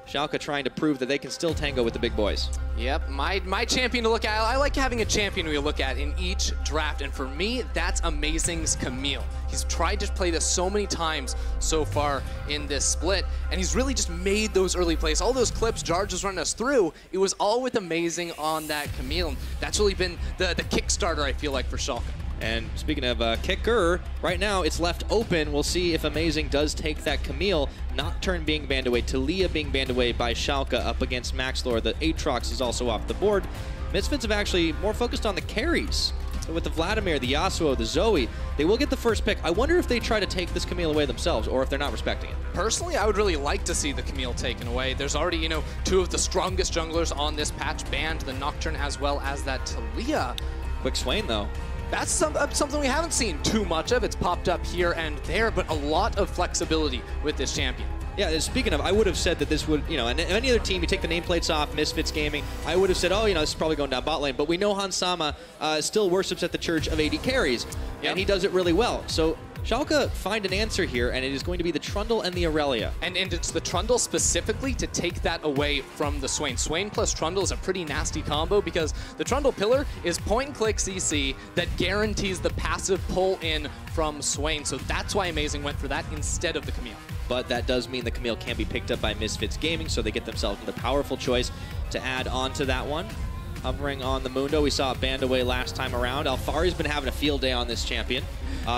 Schalke trying to prove that they can still tango with the big boys. Yep, my champion to look at. I like having a champion we look at in each draft, and for me, that's Amazing's Camille. He's tried to play this so many times so far in this split, and he's really just made those early plays. All those clips Jarge was running us through, it was all with Amazing on that Camille. That's really been the Kickstarter, I feel like, for Schalke. And speaking of kicker, right now it's left open. We'll see if Amazing does take that Camille. Nocturne being banned away, Talia being banned away by Schalke up against Maxlor. The Aatrox is also off the board. Misfits have actually more focused on the carries. So with the Vladimir, the Yasuo, the Zoe, they will get the first pick. I wonder if they try to take this Camille away themselves or if they're not respecting it. Personally, I would really like to see the Camille taken away. There's already, you know, two of the strongest junglers on this patch banned, the Nocturne as well as that Talia. Quick Swain, though. That's something we haven't seen too much of. It's popped up here and there, but a lot of flexibility with this champion. Yeah, speaking of, I would have said that this would, you know, and any other team, you take the nameplates off, Misfits Gaming, I would have said, oh, you know, this is probably going down bot lane. But we know Hansama still worships at the church of AD carries, and he does it really well. So Schalke find an answer here, and it is going to be the Trundle and the Aurelia. And it's the Trundle specifically to take that away from the Swain. Swain plus Trundle is a pretty nasty combo because the Trundle pillar is point-and-click CC that guarantees the passive pull-in from Swain. So that's why Amazing went for that instead of the Camille. But that does mean the Camille can be picked up by Misfits Gaming, so they get themselves the powerful choice to add on to that one. Hovering on the Mundo, we saw it banned away last time around. Alfari's been having a field day on this champion.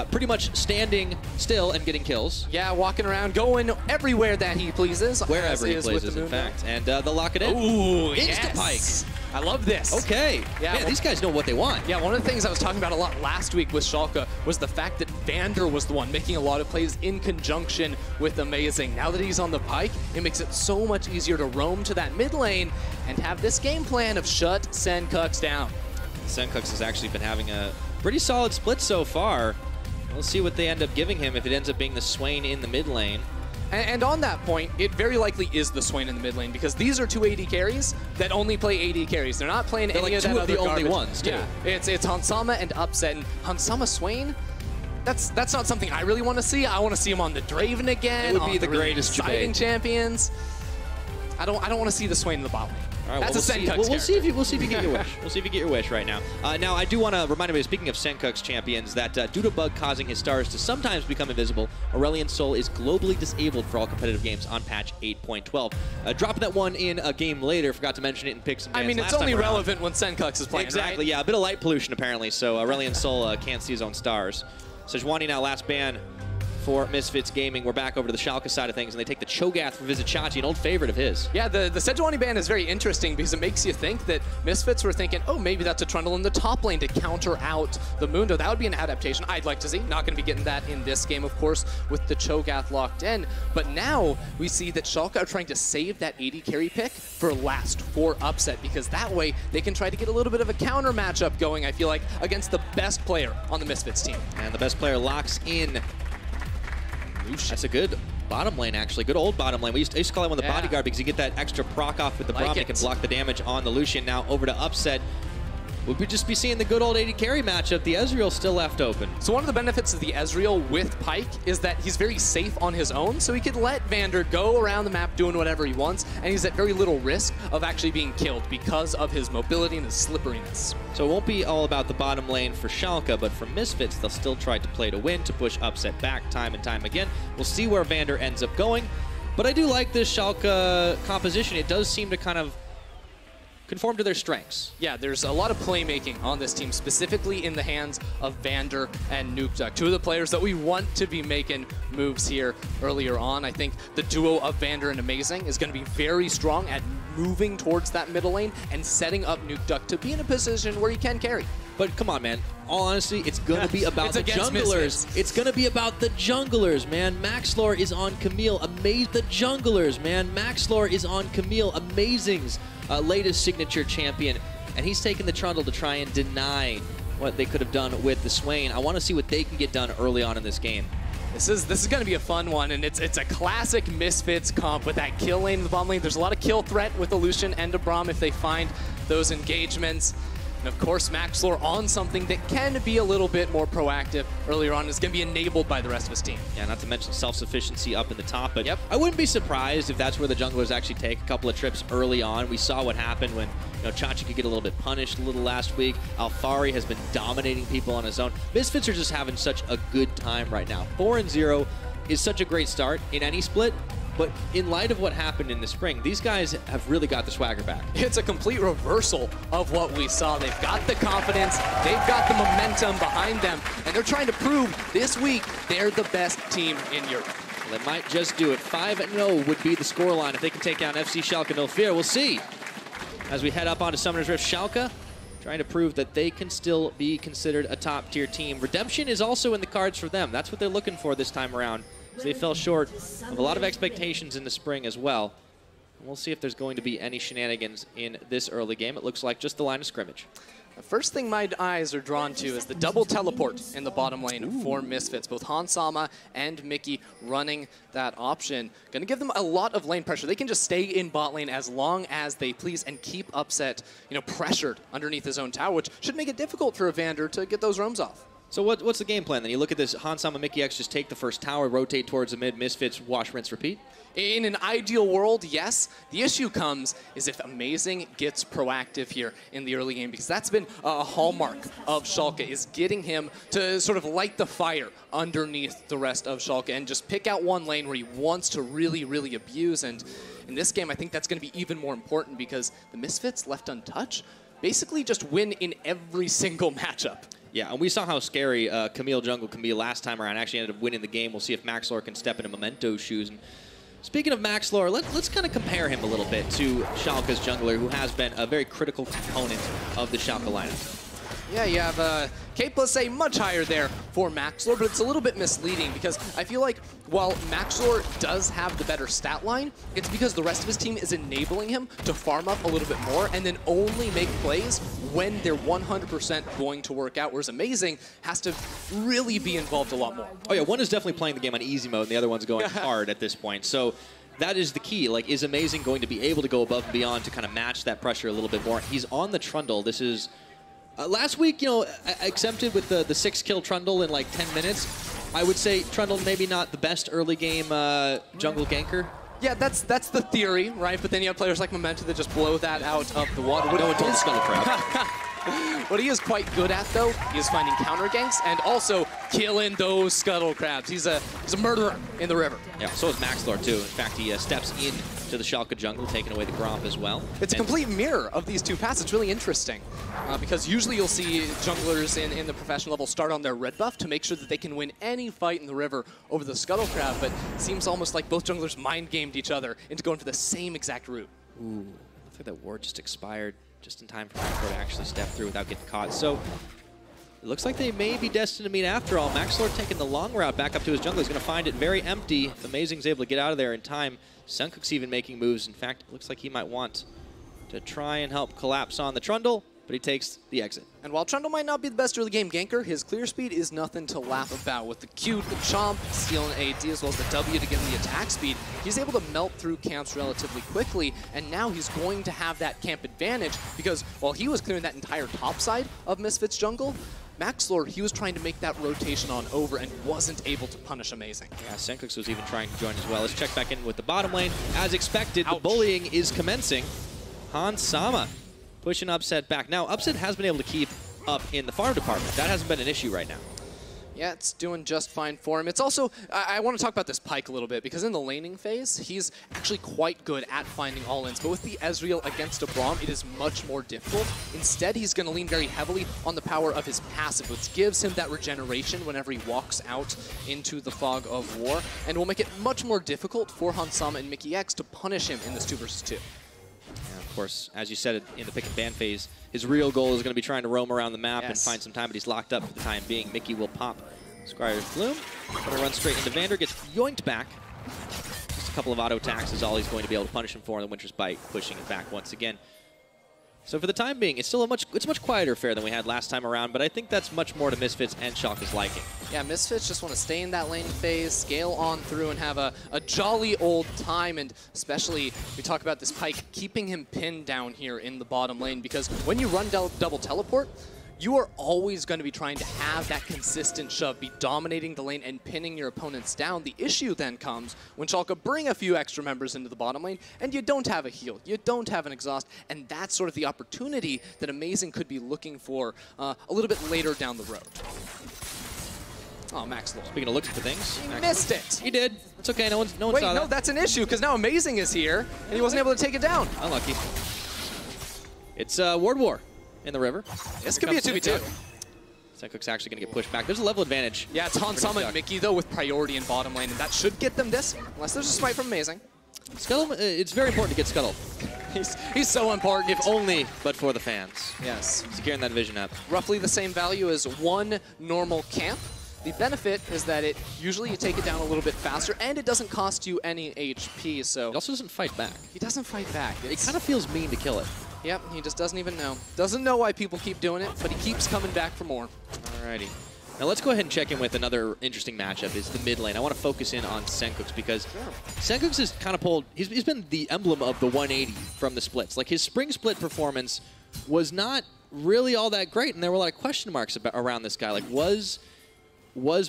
Pretty much standing still and getting kills. Yeah, walking around, going everywhere that he pleases. Wherever he pleases, in fact. And they'll lock it in. Ooh, Insta-pike. I love this. Okay. Yeah, man, these guys know what they want. Yeah, one of the things I was talking about a lot last week with Schalke was the fact that Vander was the one making a lot of plays in conjunction with Amazing. Now that he's on the pike, it makes it so much easier to roam to that mid lane and have this game plan of shut Senkux down. Senkux has actually been having a pretty solid split so far. We'll see what they end up giving him if it ends up being the Swain in the mid lane. And on that point, it very likely is the Swain in the mid lane because these are two AD carries that only play AD carries. They're not playing any of that other garbage. They're like two of the only ones, too. Yeah, it's Hansama and Upset. And Hansama Swain, that's not something I really want to see. I want to see him on the Draven again. It would be the greatest exciting champions. I don't want to see the Swain in the bot lane. All right, that's a Senkux we'll see if you get your wish. We'll see if you get your wish right now. Now, I do want to remind everybody, speaking of Senkux champions, that due to bug causing his stars to sometimes become invisible, Aurelion Sol is globally disabled for all competitive games on patch 8.12. Dropping that one in a game later, forgot to mention it in picks and bans. I mean, it's only relevant when Senkux is playing, exactly, right? Yeah, a bit of light pollution apparently, so Aurelion Sol can't see his own stars. Sejuani now last ban for Misfits Gaming. We're back over to the Schalke side of things, and they take the Cho'Gath for Vizichachi, an old favorite of his. Yeah, the Sejuani ban is very interesting because it makes you think that Misfits were thinking, oh, maybe that's a Trundle in the top lane to counter out the Mundo. That would be an adaptation I'd like to see. Not going to be getting that in this game, of course, with the Cho'Gath locked in. But now we see that Schalke are trying to save that AD carry pick for last, for Upset, because that way they can try to get a little bit of a counter matchup going, I feel like, against the best player on the Misfits team. And the best player locks in. That's a good bottom lane, actually. Good old bottom lane. I used to call it one of the bodyguard because you get that extra proc off with the Braum. You can block the damage on the Lucian. Now over to Upset. Would we just be seeing the good old AD carry matchup? The Ezreal still left open. So one of the benefits of the Ezreal with Pyke is that he's very safe on his own, so he can let Vander go around the map doing whatever he wants, and he's at very little risk of actually being killed because of his mobility and his slipperiness. So it won't be all about the bottom lane for Schalke, but for Misfits, they'll still try to play to win, to push Upset back time and time again. We'll see where Vander ends up going, but I do like this Schalke composition. It does seem to kind of conform to their strengths. Yeah, there's a lot of playmaking on this team, specifically in the hands of Vander and Nukeduck, two of the players that we want to be making moves here earlier on. I think the duo of Vander and Amazing is going to be very strong at moving towards that middle lane and setting up Nukeduck to be in a position where he can carry. But come on, man. All honesty, it's going to be about the junglers. It's going to be about the junglers, man. Maxlor is on Camille. The junglers, man. Maxlor is on Camille. Amazing's latest signature champion. And he's taking the Trundle to try and deny what they could have done with the Swain. I want to see what they can get done early on in this game. This is going to be a fun one, and it's a classic Misfits comp with that kill lane in the bottom lane. There's a lot of kill threat with the Lucian and a Braum if they find those engagements. And of course, Maxlor on something that can be a little bit more proactive earlier on is going to be enabled by the rest of his team. Yeah, not to mention self-sufficiency up in the top, but I wouldn't be surprised if that's where the junglers actually take a couple of trips early on. We saw what happened when Chachi could get a little bit punished a little last week. Alfari has been dominating people on his own. Misfits are just having such a good time right now. 4-0 is such a great start in any split. But in light of what happened in the spring, these guys have really got the swagger back. It's a complete reversal of what we saw. They've got the confidence, they've got the momentum behind them, and they're trying to prove this week they're the best team in Europe. Well, they might just do it. 5-0 would be the scoreline if they can take down FC Schalke no fear. We'll see. As we head up onto Summoner's Rift, Schalke trying to prove that they can still be considered a top-tier team. Redemption is also in the cards for them. That's what they're looking for this time around. They fell short of a lot of expectations in the spring as well. And we'll see if there's going to be any shenanigans in this early game. It looks like just the line of scrimmage. The first thing my eyes are drawn to is the double teleport in the bottom lane for Misfits. Both Hansama and Mickey running that option. Going to give them a lot of lane pressure. They can just stay in bot lane as long as they please and keep Upset, pressured underneath his own tower, which should make it difficult for Evander to get those roams off. So what's the game plan then? You look at this, Hansama, Mickey X just take the first tower, rotate towards the mid, Misfits, wash, rinse, repeat? In an ideal world, yes. The issue comes is if Amazing gets proactive here in the early game, because that's been a hallmark of Schalke, is getting him to sort of light the fire underneath the rest of Schalke and just pick out one lane where he wants to really, really abuse. And in this game, I think that's going to be even more important because the Misfits, left untouched, basically just win in every single matchup. Yeah, and we saw how scary Camille Jungle can be last time around. Actually ended up winning the game. We'll see if Maxlor can step into Memento's shoes. And speaking of Maxlor, let's kind of compare him a little bit to Schalke's jungler, who has been a very critical component of the Schalke lineup. Yeah, you have K+A much higher there for Maxlor, but it's a little bit misleading because I feel like while Maxlor does have the better stat line, it's because the rest of his team is enabling him to farm up a little bit more and then only make plays when they're 100% going to work out, whereas Amazing has to really be involved a lot more. Oh yeah, one is definitely playing the game on easy mode and the other one's going hard at this point. So that is the key. Like, is Amazing going to be able to go above and beyond to kind of match that pressure a little bit more? He's on the Trundle. This is... last week, accepted with the 6-kill Trundle in like 10 minutes. I would say Trundle maybe not the best early game jungle ganker. Yeah, that's the theory, right? But then you have players like Memento that just blow that out of the water. No one told Scuttle Crab. What he is quite good at, though, he is finding counter ganks and also killing those Scuttle Crabs. He's a murderer in the river. Yeah, so is Maxlor, too. In fact, he steps in to the Schalke jungle, taking away the Gromp as well. It's a complete mirror of these two paths. It's really interesting because usually you'll see junglers in the professional level start on their red buff to make sure that they can win any fight in the river over the Scuttle Crab, but it seems almost like both junglers mind-gamed each other into going for the same exact route. Ooh, looks like that ward just expired just in time for Maxlor to actually step through without getting caught. So it looks like they may be destined to meet after all. Maxlor taking the long route back up to his jungle. He's going to find it very empty. If Amazing's able to get out of there in time, Suncook's even making moves. In fact, it looks like he might want to try and help collapse on the Trundle, but he takes the exit. And while Trundle might not be the best early game ganker, his clear speed is nothing to laugh about. With the Q, the Chomp, stealing AD, as well as the W to give him the attack speed, he's able to melt through camps relatively quickly, and now he's going to have that camp advantage because while he was clearing that entire top side of Misfits jungle, Maxlor, he was trying to make that rotation on over and wasn't able to punish Amazing. Yeah, Senkux was even trying to join as well. Let's check back in with the bottom lane. As expected, the bullying is commencing. Hansama pushing Upset back. Now, Upset has been able to keep up in the farm department. That hasn't been an issue right now. Yeah, it's doing just fine for him. It's also, I want to talk about this Pyke a little bit, because in the laning phase, he's actually quite good at finding all-ins. But with the Ezreal against a Braum, it is much more difficult. Instead, he's going to lean very heavily on the power of his passive, which gives him that regeneration whenever he walks out into the fog of war, and will make it much more difficult for Hansama and Mickey X to punish him in this 2-versus-2. Yeah, of course, as you said in the pick and ban phase, his real goal is going to be trying to roam around the map and find some time, but he's locked up for the time being. Mickey will pop Squire's Bloom. Going to run straight into Vander, gets yoinked back. Just a couple of auto attacks is all he's going to be able to punish him for, and the Winter's Bite pushing it back once again. So for the time being, it's a much quieter affair than we had last time around, but I think that's much more to Misfits and Schalke's liking. Yeah, Misfits just want to stay in that lane phase, scale on through, and have a jolly old time, and especially, we talk about this Pyke, keeping him pinned down here in the bottom lane, because when you run double teleport, you are always going to be trying to have that consistent shove, be dominating the lane and pinning your opponents down. The issue then comes when Schalke bring a few extra members into the bottom lane and you don't have a heal, you don't have an exhaust, and that's sort of the opportunity that Amazing could be looking for a little bit later down the road. Oh, Max Lord. Speaking of looking for things. He missed it. He did. It's okay, no one saw that. Wait, no, that's an issue, because now Amazing is here, and he wasn't able to take it down. Unlucky. It's Ward War in the river. This could be a 2v2. Sencook's actually going to get pushed back. There's a level advantage. Yeah, it's Hansama and Mickey, though, with priority in bottom lane, and that should get them this, unless there's a smite from Amazing. Scuttle, it's very important to get Scuttle. He's so important. If only but for the fans. Yes. Securing that vision up. Roughly the same value as one normal camp. The benefit is that usually you take it down a little bit faster, and it doesn't cost you any HP, so... It also doesn't fight back. He doesn't fight back. It kind of feels mean to kill it. Yep, he just doesn't even know. Doesn't know why people keep doing it, but he keeps coming back for more. Alrighty. Now let's go ahead and check in with another interesting matchup, is the mid lane. I want to focus in on Sencook's because Sencook's has kind of pulled... He's been the emblem of the 180 from the splits. Like, his spring split performance was not really all that great, and there were a lot of question marks around this guy. Like, was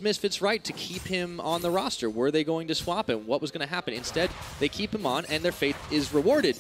Misfits right to keep him on the roster? Were they going to swap him? What was going to happen? Instead, they keep him on, and their faith is rewarded.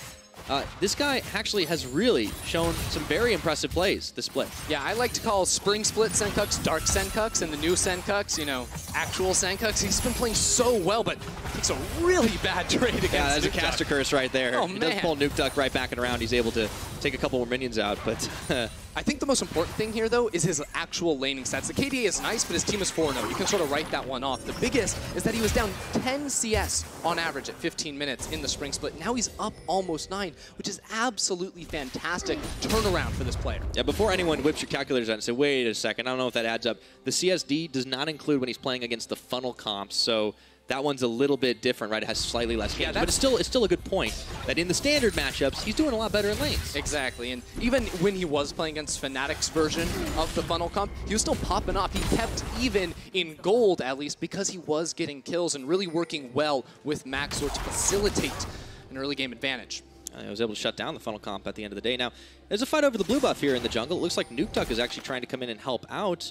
This guy actually has really shown some very impressive plays this split. Yeah, I like to call Spring Split Sencook's Dark Sencook's, and the new Sencook's, you know, actual Sencook's. He's been playing so well, but takes a really bad trade against Yeah, there's Nuke a caster curse right there. Oh, he man. does pull Nuke Duck right back and around. He's able to take a couple more minions out, but... I think the most important thing here, though, is his actual laning stats. The KDA is nice, but his team is 4-0. You can sort of write that one off. The biggest is that he was down 10 CS on average at 15 minutes in the spring split. Now he's up almost 9, which is absolutely fantastic turnaround for this player. Yeah, before anyone whips your calculators out and say, wait a second, I don't know if that adds up. The CSD does not include when he's playing against the funnel comps, so that one's a little bit different, right? It has slightly less games, but it's still a good point that in the standard matchups, he's doing a lot better in lanes. Exactly, and even when he was playing against Fnatic's version of the funnel comp, he was still popping off. He kept even in gold, at least, because he was getting kills and really working well with Maxor to facilitate an early game advantage. I was able to shut down the funnel comp at the end of the day. Now, there's a fight over the blue buff here in the jungle. It looks like Nuke Duck is actually trying to come in and help out,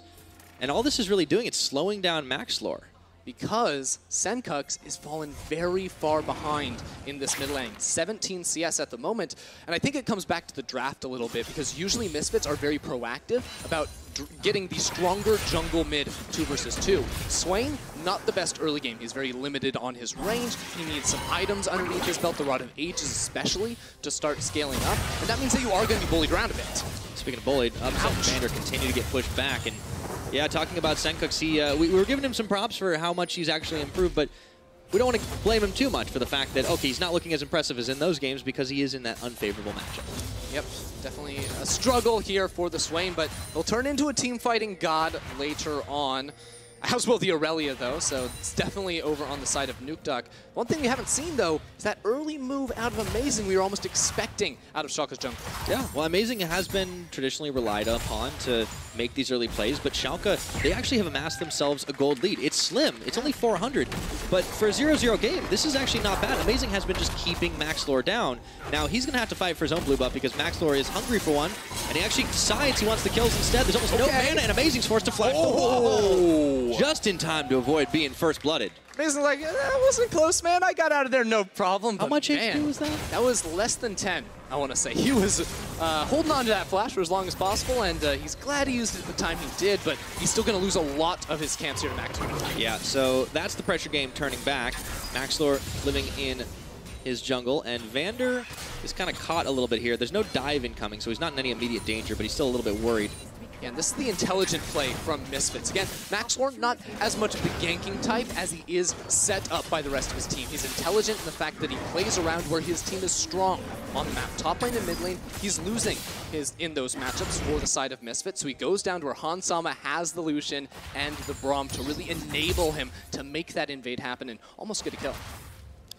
and all this is really doing, it's slowing down Maxlor. Because Sencook's is fallen very far behind in this mid lane. 17 CS at the moment, and I think it comes back to the draft a little bit, because usually Misfits are very proactive about getting the stronger jungle mid 2 versus 2. Swain, not the best early game. He's very limited on his range. He needs some items underneath his belt, the Rod of Ages especially, to start scaling up, and that means that you are going to be bullied around a bit. Speaking of bullied, Upset and Vander continue to get pushed back, and yeah, talking about Sencook's, we were giving him some props for how much he's actually improved, but we don't want to blame him too much for the fact that, okay, he's not looking as impressive as in those games because he is in that unfavorable matchup. Yep, definitely a struggle here for the Swain, but he'll turn into a team-fighting god later on. As will the Aurelia, though, so it's definitely over on the side of Nuke Duck. One thing we haven't seen, though, is that early move out of Amazing we were almost expecting out of Schalke's jungle. Yeah, well, Amazing has been traditionally relied upon to make these early plays, but Schalke, they actually have amassed themselves a gold lead. It's slim. It's only 400, but for a 0-0 game, this is actually not bad. Amazing has been just keeping Maxlor down. Now, he's going to have to fight for his own blue buff because Maxlor is hungry for one, and he actually decides he wants the kills instead. There's almost no mana, and Amazing's forced to flash. Oh! Just in time to avoid being first-blooded. Amazing's like, that wasn't close, man. I got out of there no problem. How much HP was that? That was less than 10, I want to say. He was holding on to that flash for as long as possible, and he's glad he used it the time he did, but he's still going to lose a lot of his camps here to Maxlor. Yeah, so that's the pressure game turning back. Maxlor living in his jungle, and Vander is kind of caught a little bit here. There's no dive incoming, so he's not in any immediate danger, but he's still a little bit worried. Yeah, and this is the intelligent play from Misfits. Again, Maxlor, not as much of the ganking type as he is set up by the rest of his team. He's intelligent in the fact that he plays around where his team is strong on the map. Top lane and mid lane, he's losing in those matchups for the side of Misfits, so he goes down to where Hansama has the Lucian and the Braum to really enable him to make that invade happen and almost get a kill.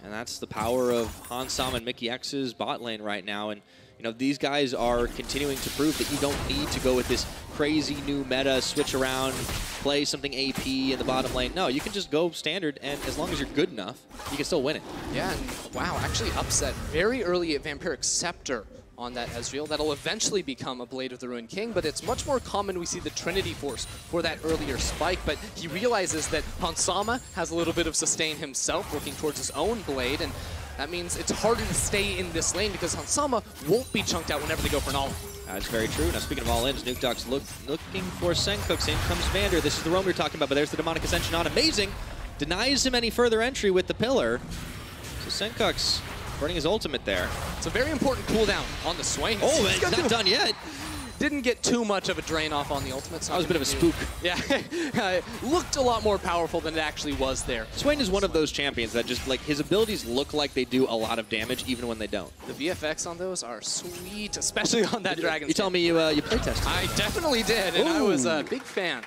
And that's the power of Hansama and Mickey X's bot lane right now. And you know, these guys are continuing to prove that you don't need to go with this crazy new meta, switch around, play something AP in the bottom lane. No, you can just go standard, and as long as you're good enough, you can still win it. Yeah, and wow, actually upset very early at Vampiric Scepter on that Ezreal. That'll eventually become a Blade of the Ruined King, but it's much more common we see the Trinity Force for that earlier spike, but he realizes that Hansama has a little bit of sustain himself, working towards his own Blade, and that means it's harder to stay in this lane because Hansama won't be chunked out whenever they go for an all-in. That's very true. Now, speaking of all-ins, Nuke Duck's looking for Senkooks. In comes Vander. This is the roam we were talking about, but there's the Demonic Ascension on. Amazing! Denies him any further entry with the pillar. So Senkooks burning his ultimate there. It's a very important cooldown on the Swain. Oh, it's not done yet. Didn't get too much of a drain off on the ultimate. That was a bit of a spook. Yeah, looked a lot more powerful than it actually was there. Swain is one of those champions that just, like, his abilities look like they do a lot of damage even when they don't. The VFX on those are sweet, especially on that dragon. You tell me you playtested. I definitely did, and I was a big fan.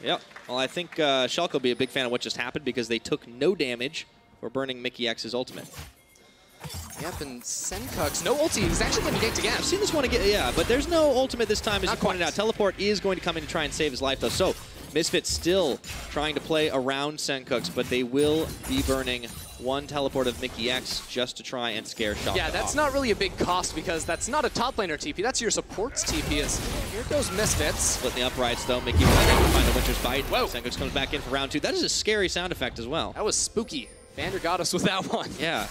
Yep. Well, I think Schalke will be a big fan of what just happened because they took no damage for burning Mickey X's ultimate. Yep, and Senkooks, no ulti. He's actually getting ganked again. I've seen this one again, yeah, but there's no ultimate this time, as you pointed out. Teleport is going to come in to try and save his life, though. So, Misfits still trying to play around Senkooks, but they will be burning one teleport of Mickey X just to try and scare Schalke. Yeah, that's not really a big cost because that's not a top laner TP. That's your support's TP. Here goes Misfits. Splitting the uprights, though. Mickey was able to find the Winter's Bite. Whoa. Senkooks comes back in for round 2. That is a scary sound effect as well. That was spooky. Vander got us with that one. Yeah.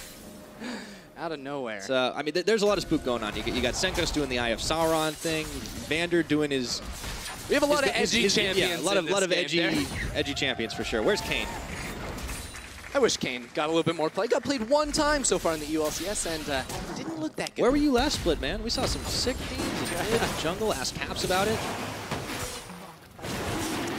Out of nowhere. So, I mean, there's a lot of spook going on. You got Senkooks doing the Eye of Sauron thing, Vander doing his... We have a lot of edgy champions. Yeah, a lot of edgy champions for sure. Where's Kayn? I wish Kayn got a little bit more play. Got played one time so far in the LCS and didn't look that good. Where were you last split, man? We saw some sick teams in mid and jungle. Ask Caps about it.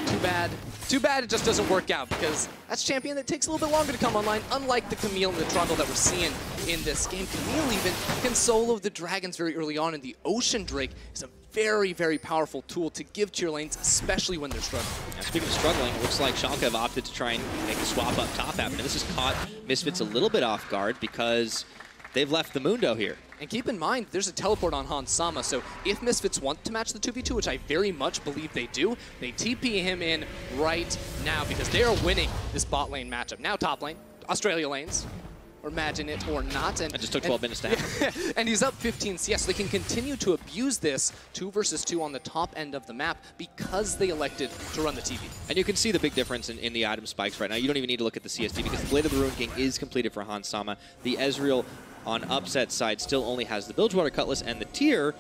Too bad. Too bad it just doesn't work out because that's a champion that takes a little bit longer to come online, unlike the Camille and the Trundle that we're seeing in this game. Camille even can solo the dragons very early on, and the Ocean Drake is a very, very powerful tool to give to your lanes, especially when they're struggling. Now, speaking of struggling, it looks like Schalke have opted to try and make a swap up top happen. And this has caught Misfits a little bit off guard because they've left the Mundo here. And keep in mind, there's a teleport on Hansama, so if Misfits want to match the 2v2, which I very much believe they do, they TP him in right now because they are winning this bot lane matchup. Now top lane, Australia lanes, or imagine it or not. And it just took 12 minutes to happen. And he's up 15 CS, so they can continue to abuse this 2 versus 2 on the top end of the map because they elected to run the TV. And you can see the big difference in the item spikes right now. You don't even need to look at the CSD because the Blade of the Ruined King is completed for Hansama. The Ezreal on upset side still only has the Bilgewater Cutlass and the Tear,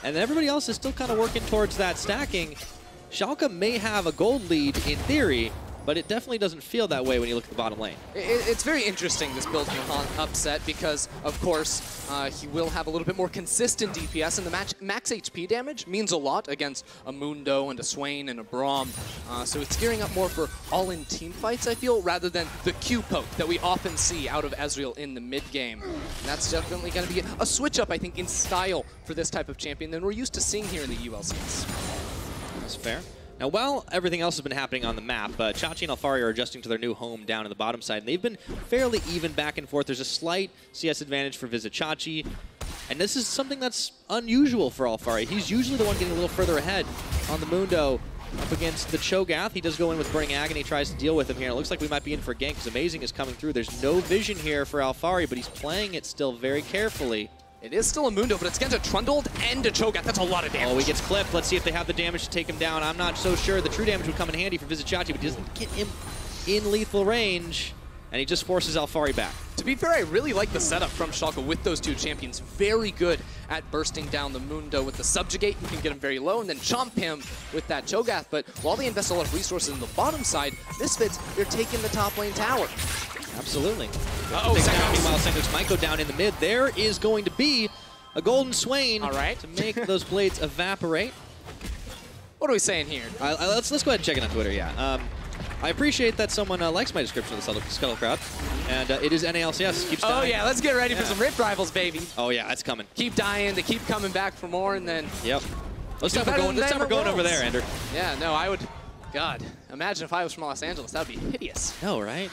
and everybody else is still kind of working towards that stacking. Schalke may have a gold lead in theory, but it definitely doesn't feel that way when you look at the bottom lane. It's very interesting, this build for upset, because, of course, he will have a little bit more consistent DPS, and the max HP damage means a lot against a Mundo and a Swain and a Braum. So it's gearing up more for all-in team fights, I feel, rather than the Q poke that we often see out of Ezreal in the mid-game. And that's definitely going to be a switch-up, I think, in style for this type of champion than we're used to seeing here in the ULCS. That's fair. Now, while everything else has been happening on the map, Chachi and Alfari are adjusting to their new home down in the bottom side, and they've been fairly even back and forth. There's a slight CS advantage for Visit Chachi, and this is something that's unusual for Alfari. He's usually the one getting a little further ahead on the Mundo up against the Cho'Gath. He does go in with Burning Agony, tries to deal with him here. It looks like we might be in for a gank because Amazing is coming through. There's no vision here for Alfari, but he's playing it still very carefully. It is still a Mundo, but it's against a Trundle and a Cho'Gath. That's a lot of damage. Oh, he gets clipped. Let's see if they have the damage to take him down. I'm not so sure. The true damage would come in handy for Visit Chachi, but he doesn't get him in lethal range, and he just forces Alfari back. To be fair, I really like the setup from Schalke with those two champions. Very good at bursting down the Mundo with the Subjugate. You can get him very low and then chomp him with that Cho'Gath. But while they invest a lot of resources in the bottom side, Misfits, they're taking the top lane tower. Absolutely. Uh-oh, meanwhile, Senkooks might go down in the mid. There is going to be a Golden Swain to make those blades evaporate. What are we saying here? Let's go ahead and check it on Twitter, yeah. I appreciate that someone likes my description of the Scuttle Crowd, and it is NALCS. Keeps dying. Oh yeah, let's get ready for some Rift Rivals, baby. Oh yeah, that's coming. Keep dying, they keep coming back for more, and then... Yep. Let's stop going over there, Ender. Yeah, no, I would... God, imagine if I was from Los Angeles. That would be hideous. No, right?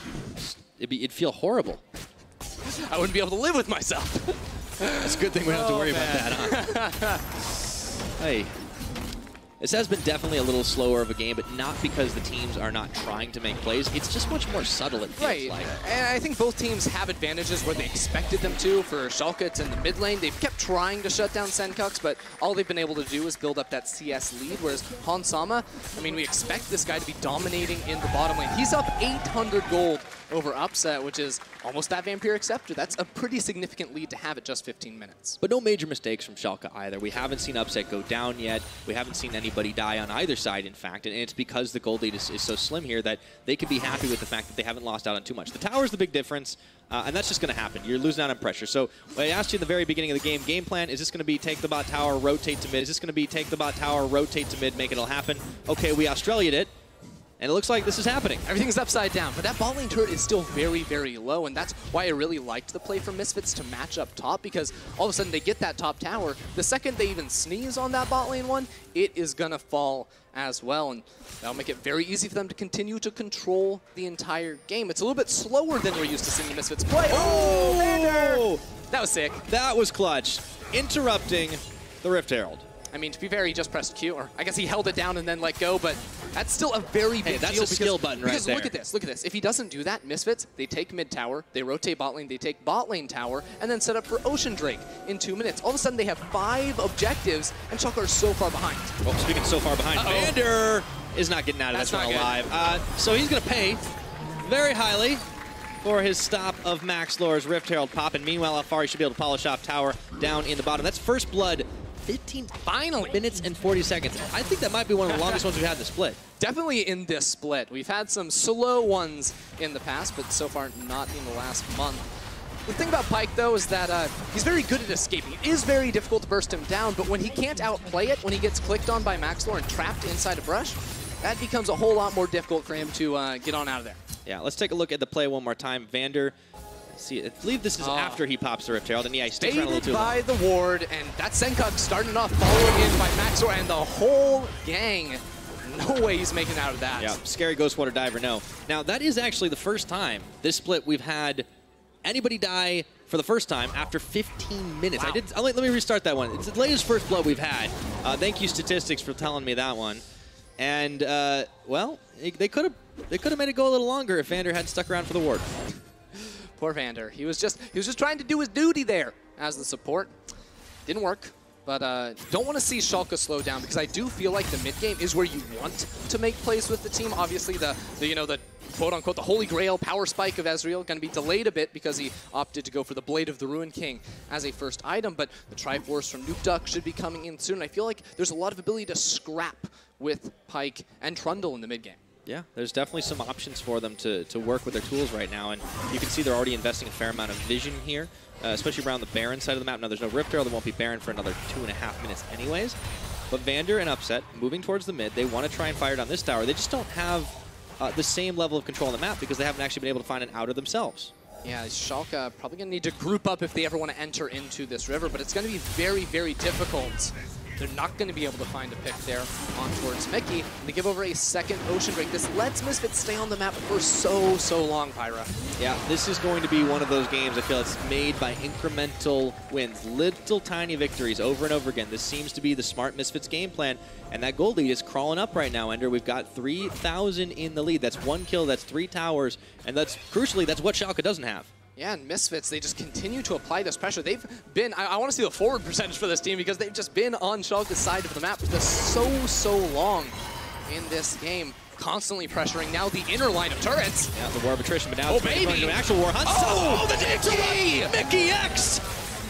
It'd feel horrible. I wouldn't be able to live with myself. That's a good thing we don't have to worry about that, huh? Hey. This has been definitely a little slower of a game, but not because the teams are not trying to make plays. It's just much more subtle, it feels like. And I think both teams have advantages where they expected them to. For Schalke, it's in the mid lane. They've kept trying to shut down Senkux, but all they've been able to do is build up that CS lead, whereas Hansama, I mean, we expect this guy to be dominating in the bottom lane. He's up 800 gold over Upset, which is almost that Vampiric Scepter. That's a pretty significant lead to have at just 15 minutes. But no major mistakes from Schalke either. We haven't seen Upset go down yet. We haven't seen anybody die on either side, in fact, and it's because the gold lead is so slim here that they can be happy with the fact that they haven't lost out on too much. The tower's the big difference, and that's just going to happen. You're losing out on pressure. So I asked you in the very beginning of the game plan, is this going to be take the bot tower, rotate to mid? Is this going to be take the bot tower, rotate to mid, make it all happen? Okay, we Australia'd it. And it looks like this is happening. Everything's upside down, but that bot lane turret is still very, very low, and that's why I really liked the play from Misfits to match up top, because all of a sudden they get that top tower. The second they even sneeze on that bot lane one, it is gonna fall as well, and that'll make it very easy for them to continue to control the entire game. It's a little bit slower than we're used to seeing the Misfits play. Oh, Vander! That was sick. That was clutch. Interrupting the Rift Herald. I mean, to be fair, he just pressed Q, or I guess he held it down and then let go, but that's still a very big deal. That's a skill button right there. Because look at this. If he doesn't do that, Misfits, they take mid tower, they rotate bot lane, they take bot lane tower, and then set up for Ocean Drake in 2 minutes. All of a sudden, they have 5 objectives, and Schalke are so far behind. Well, speaking of so far behind, Vander is not getting out of this one alive. So he's going to pay very highly for his stop of Max Lore's Rift Herald pop, and meanwhile, Alfari should be able to polish off tower down in the bottom. That's first blood. 15 minutes and 40 seconds. I think that might be one of the longest ones we've had in the split. Definitely in this split. We've had some slow ones in the past, but so far not in the last month. The thing about Pyke, though, is that he's very good at escaping. It is very difficult to burst him down, but when he can't outplay it, when he gets clicked on by Max Lore and trapped inside a brush, that becomes a whole lot more difficult for him to get on out of there. Yeah, let's take a look at the play one more time. Vander. See, I believe this is after he pops the Rift Herald, and yeah, he sticks around a little too long. By the ward, and that Senkuk starting off following in by Maxor and the whole gang. No way he's making out of that. Yeah, scary Ghost Water Diver, no. Now, that is actually the first time this split we've had anybody die for the first time after 15 minutes. Wow. Let me restart that one. It's the latest first blood we've had. Thank you, Statistics, for telling me that one. And, well, they could have made it go a little longer if Vander had stuck around for the ward. Poor Vander. He was just trying to do his duty there as the support. Didn't work, but don't want to see Schalke slow down, because I do feel like the mid game is where you want to make plays with the team. Obviously, the quote unquote the holy grail power spike of Ezreal going to be delayed a bit because he opted to go for the Blade of the Ruined King as a first item, but the Triforce from Nuke Duck should be coming in soon. I feel like there's a lot of ability to scrap with Pyke and Trundle in the mid game. Yeah, there's definitely some options for them to work with their tools right now, and you can see they're already investing a fair amount of vision here, especially around the Baron side of the map. Now, there's no Rift Herald, there won't be Baron for another 2.5 minutes anyways, but Vander and Upset moving towards the mid. They want to try and fire down this tower. They just don't have the same level of control on the map because they haven't actually been able to find an outer themselves. Yeah, Schalke probably going to need to group up if they ever want to enter into this river, but it's going to be very, very difficult. They're not going to be able to find a pick there on towards Mickey. And they give over a second Ocean Break. This lets Misfits stay on the map for so long, Pyra. Yeah, this is going to be one of those games I feel it's made by incremental wins, little tiny victories over and over again. This seems to be the smart Misfits game plan, and that gold lead is crawling up right now, Ender. We've got 3,000 in the lead. That's 1 kill, that's 3 towers, and that's, crucially, that's what Schalke doesn't have. Yeah, and Misfits, they just continue to apply this pressure. They've been, I want to see the forward percentage for this team, because they've just been on Schalke's side of the map for so long in this game. Constantly pressuring now the inner line of turrets. Yeah, the war of attrition, but now it's going to an actual war. Oh, the Mickey! Mickey X!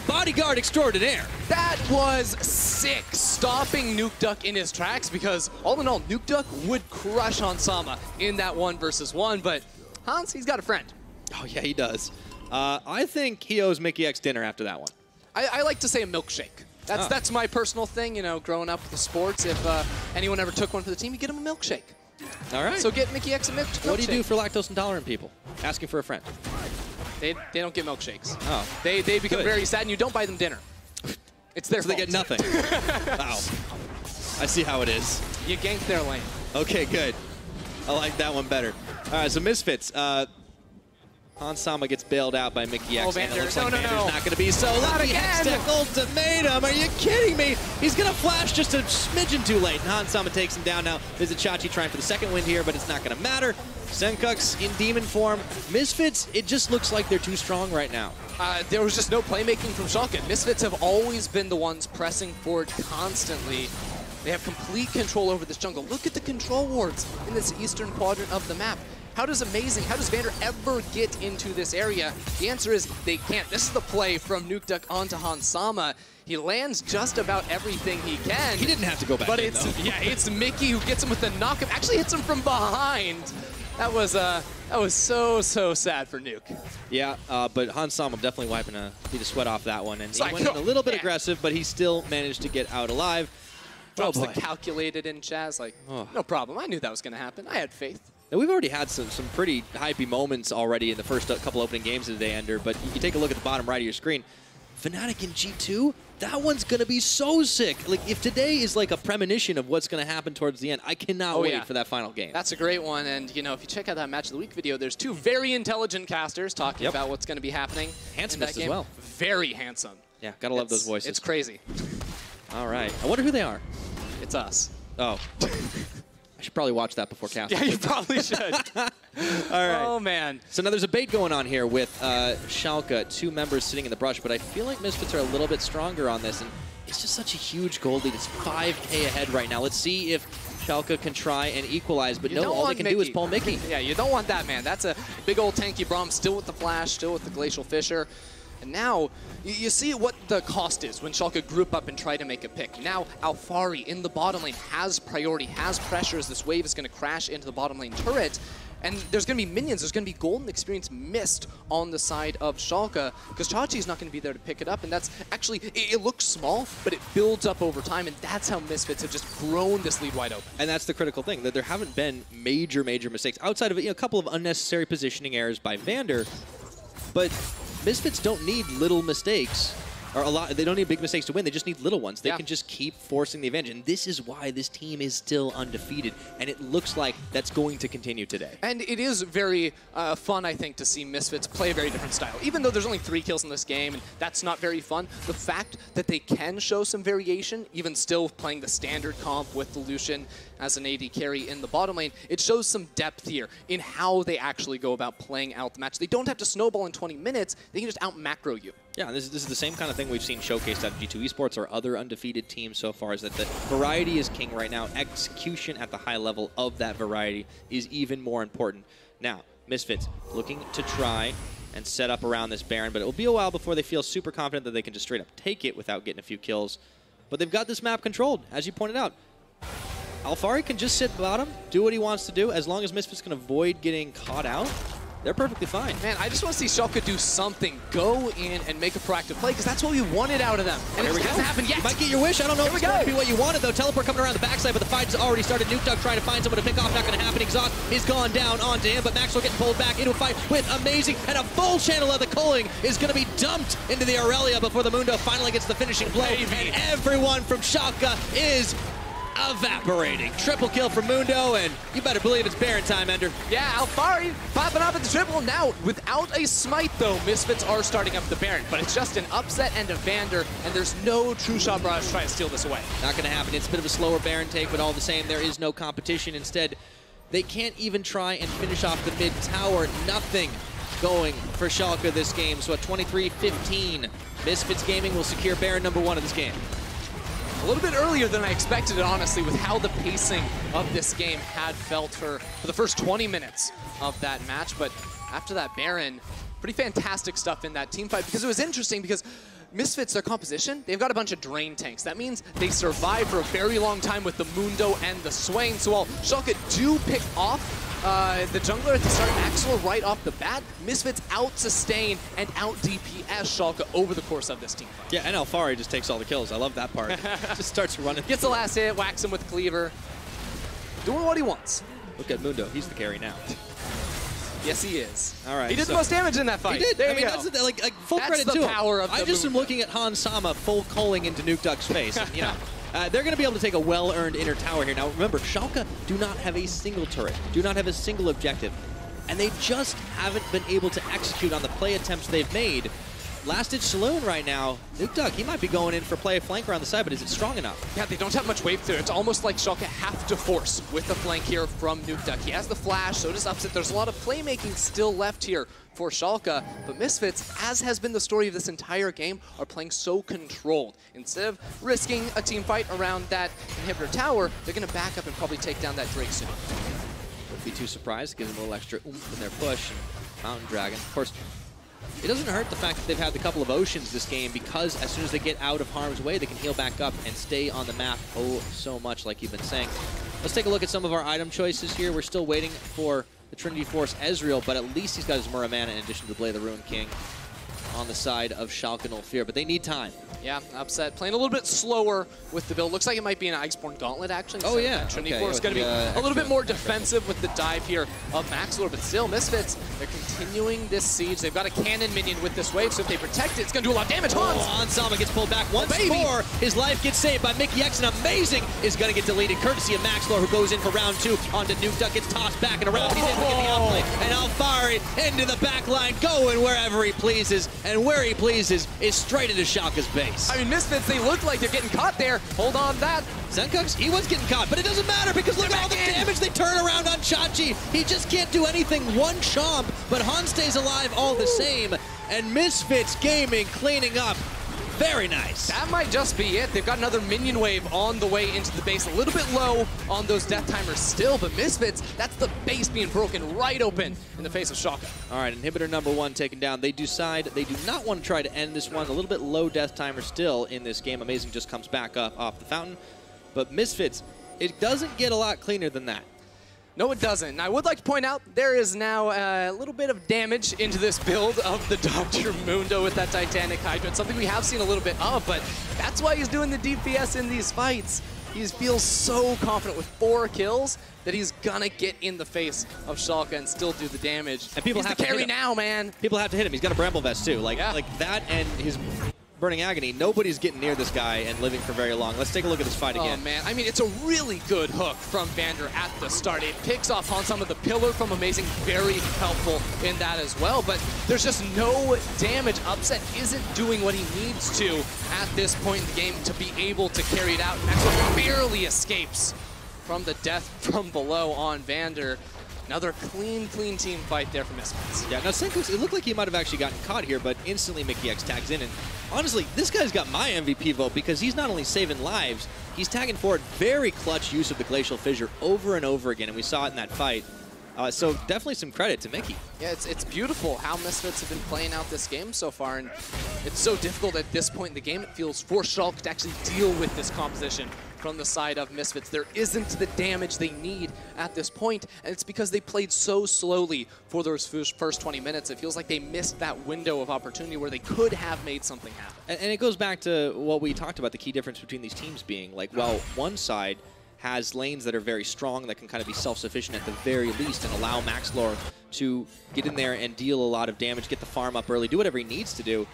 Bodyguard extraordinaire. That was sick, stopping Nuke Duck in his tracks, because all in all, Nuke Duck would crush Hansama in that 1v1, but Hans, he's got a friend. Oh, yeah, he does. I think he owes Mickey X dinner after that one. I like to say a milkshake. That's my personal thing, you know, growing up with the sports. If anyone ever took one for the team, you get him a milkshake. All right. So get Mickey X a milkshake. What do you do for lactose intolerant people? Asking for a friend. They don't get milkshakes. Oh. They become very sad, and you don't buy them dinner. It's their fault. They get nothing. Wow. I see how it is. You ganked their lane. Okay, good. I like that one better. All right, so Misfits. Hans Sama gets bailed out by Mickey X, and it looks like Vander's not going to be so lucky. Hextech ultimatum, are you kidding me? He's going to flash just a smidgen too late, and Hans Sama takes him down. Now, there's a Chachi trying for the second win here, but it's not going to matter. Senkuk's in demon form. Misfits, it just looks like they're too strong right now. There was just no playmaking from Schalke. Misfits have always been the ones pressing forward constantly. They have complete control over this jungle. Look at the control wards in this eastern quadrant of the map. How does Vander ever get into this area? The answer is they can't. This is the play from Nukeduck onto Hans Sama. He lands just about everything he can. He didn't have to go back but in, it's Mickey who gets him with the knockup. Actually hits him from behind. That was so sad for Nuke. Yeah, but Hans Sama definitely wiping a beat of sweat off that one, and he went in a little bit aggressive, but he still managed to get out alive. Drops the calculated in Chaz, like, no problem. I knew that was going to happen. I had faith. Now, we've already had some pretty hypey moments already in the first couple opening games of the day, Ender, but you take a look at the bottom right of your screen. Fnatic in G2, that one's going to be so sick. Like, if today is like a premonition of what's going to happen towards the end, I cannot wait for that final game. That's a great one, and you know, if you check out that Match of the Week video, there's two very intelligent casters talking about what's going to be happening. Handsome as well. Very handsome. Yeah, gotta love those voices. It's crazy. All right. I wonder who they are. It's us. Oh. I should probably watch that before casting. Yeah, you probably should. All right. Oh, man. So now there's a bait going on here with Schalke, two members sitting in the brush, but I feel like Misfits are a little bit stronger on this, and it's just such a huge gold lead. It's 5K ahead right now. Let's see if Schalke can try and equalize, but no, all they can do is pull Mickey. Yeah, you don't want that, man. That's a big old tanky Braum, still with the flash, still with the Glacial Fissure. And now, you see what the cost is when Schalke group up and try to make a pick. Now, Alfari in the bottom lane has priority, has pressure as this wave is going to crash into the bottom lane turret. And there's going to be minions, there's going to be golden experience missed on the side of Schalke, because Chachi's not going to be there to pick it up, and that's actually, it looks small, but it builds up over time, and that's how Misfits have just grown this lead wide open. And that's the critical thing, that there haven't been major mistakes, outside of a couple of unnecessary positioning errors by Vander, but Misfits don't need little mistakes, or a lot. They don't need big mistakes to win. They just need little ones. They can just keep forcing the advantage, and this is why this team is still undefeated, and it looks like that's going to continue today. And it is very fun, I think, to see Misfits play a very different style. Even though there's only 3 kills in this game, and that's not very fun, the fact that they can show some variation, even still playing the standard comp with the Lucian as an AD carry in the bottom lane, it shows some depth here in how they actually go about playing out the match. They don't have to snowball in 20 minutes. They can just out-macro you. Yeah, this is the same kind of thing we've seen showcased out of G2 Esports or other undefeated teams so far, is that the variety is king right now. Execution at the high level of that variety is even more important. Now, Misfits looking to try and set up around this Baron, but it will be a while before they feel super confident that they can just straight up take it without getting a few kills. But they've got this map controlled, as you pointed out. Alfari can just sit bottom, do what he wants to do, as long as Misfits can avoid getting caught out. They're perfectly fine. Man, I just want to see Schalke do something. Go in and make a proactive play, because that's what we wanted out of them. And it hasn't happened yet. You might get your wish. I don't know if it's going to be what you wanted, though. Teleport coming around the backside, but the fight has already started. Nukeduck trying to find someone to pick off. Not going to happen. Exhaust is gone down onto him, but Maxwell getting pulled back into a fight with Amazing, and a full channel of the culling is going to be dumped into the Aurelia before the Mundo finally gets the finishing blow. And everyone from Schalke is evaporating. Triple kill from Mundo, and you better believe it's Baron time, Ender. Yeah, Alfari popping up at the triple. Now, without a smite, though, Misfits are starting up the Baron, but it's just an upset and a Vander, and there's no true shot barrage trying to steal this away. Not going to happen. It's a bit of a slower Baron take, but all the same, there is no competition. Instead, they can't even try and finish off the mid tower. Nothing going for Schalke this game. So at 23-15, Misfits Gaming will secure Baron #1 of this game. A little bit earlier than I expected it, honestly, with how the pacing of this game had felt for the first 20 minutes of that match. But after that Baron, pretty fantastic stuff in that team fight, because it was interesting because Misfits, their composition, they've got a bunch of drain tanks. That means they survive for a very long time with the Mundo and the Swain. So while Schalke do pick off the jungler at the start, Maxwell right off the bat, Misfits out-sustain and out-DPS Schalke over the course of this team fight. Yeah, and Alfari just takes all the kills. I love that part. Just starts running. Gets the last hit, whacks him with Cleaver. Doing what he wants. Look at Mundo. He's the carry now. Yes, he is. All right. He did the most damage in that fight. He did. There I mean, you go. that's like full credit to him. That's the power of the I just am Mundo. looking at Hans Sama full culling into Nukeduck's face. And, you know, they're going to be able to take a well-earned inner tower here. Now, remember, Schalke do not have a single turret, do not have a single objective. and they just haven't been able to execute on the play attempts they've made. Last-ditch Saloon right now, Nuke Duck, he might be going in for play a flank around the side, but is it strong enough? Yeah, they don't have much wave through. It's almost like Schalke have to force with the flank here from Nuke Duck. He has the flash, so does Upset. There's a lot of playmaking still left here for Schalke, but Misfits, as has been the story of this entire game, are playing so controlled. Instead of risking a team fight around that inhibitor tower, they're going to back up and probably take down that Drake soon. Wouldn't be too surprised. Gives them a little extra oomph in their push. And Mountain Dragon, of course, it doesn't hurt the fact that they've had a couple of Oceans this game, because as soon as they get out of harm's way, they can heal back up and stay on the map so much, like you've been saying. Let's take a look at some of our item choices here. We're still waiting for the Trinity Force Ezreal, but at least he's got his Muramana in addition to Blade of the Ruin King on the side of Schalke 04, but they need time. Yeah, Upset playing a little bit slower with the build. Looks like it might be an Iceborne Gauntlet, actually. Oh, so yeah. Trinity Force is going to be a little bit more defensive with the dive here of Maxlord, but still, Misfits, they're continuing this siege. They've got a cannon minion with this wave, so if they protect it, it's going to do a lot of damage. Hans Sama gets pulled back once more. His life gets saved by Mickey X, and Amazing is going to get deleted, courtesy of Maxlord, who goes in for round 2 onto Nuke Duck, gets tossed back and around. He's able to get the outplay, and Alfari into the back line, going wherever he pleases, and where he pleases is straight into Schalke's base. I mean, Misfits, they look like they're getting caught there. Hold on to that. Zenkux, he was getting caught, but it doesn't matter because look at all the damage they turn around on Chachi. He just can't do anything. One chomp, but Han stays alive all the same. And Misfits Gaming cleaning up. Very nice. That might just be it. They've got another minion wave on the way into the base. A little bit low on those death timers still, but Misfits, that's the base being broken right open in the face of Schalke. All right, inhibitor number 1 taken down. They decide they do not want to try to end this one. A little bit low death timer still in this game. Amazing just comes back up off the fountain. But Misfits, it doesn't get a lot cleaner than that. No, it doesn't. And I would like to point out there is now a little bit of damage into this build of the Dr. Mundo with that Titanic Hydra. It's something we have seen a little bit of, but that's why he's doing the DPS in these fights. He feels so confident with 4 kills that he's gonna get in the face of Schalke and still do the damage. And people he's have the to hit carry him. now, man. People have to hit him. He's got a Bramble Vest too. Like that and his Burning Agony. Nobody's getting near this guy and living for very long. Let's take a look at this fight again. Oh, man. I mean, it's a really good hook from Vander at the start. It picks off on some of the pillar from Amazing. Very helpful in that as well. But there's just no damage. Upset isn't doing what he needs to at this point in the game to be able to carry it out. Maxwell barely escapes from the death from below on Vander. Another clean team fight there for Misfits. Yeah, now Senkus, it looked like he might have actually gotten caught here, but instantly Mickey X tags in. And honestly, this guy's got my MVP vote because he's not only saving lives, he's tagging forward very clutch use of the Glacial Fissure over and over again, and we saw it in that fight. So definitely some credit to Mickey. Yeah, it's beautiful how Misfits have been playing out this game so far, and it's so difficult at this point in the game, it feels, for Schalke to actually deal with this composition from the side of Misfits. There isn't the damage they need at this point, and it's because they played so slowly for those first 20 minutes. It feels like they missed that window of opportunity where they could have made something happen. And it goes back to what we talked about, the key difference between these teams being, like, well, one side has lanes that are very strong, that can kind of be self-sufficient at the very least and allow Maxlord to get in there and deal a lot of damage, get the farm up early, do whatever he needs to do.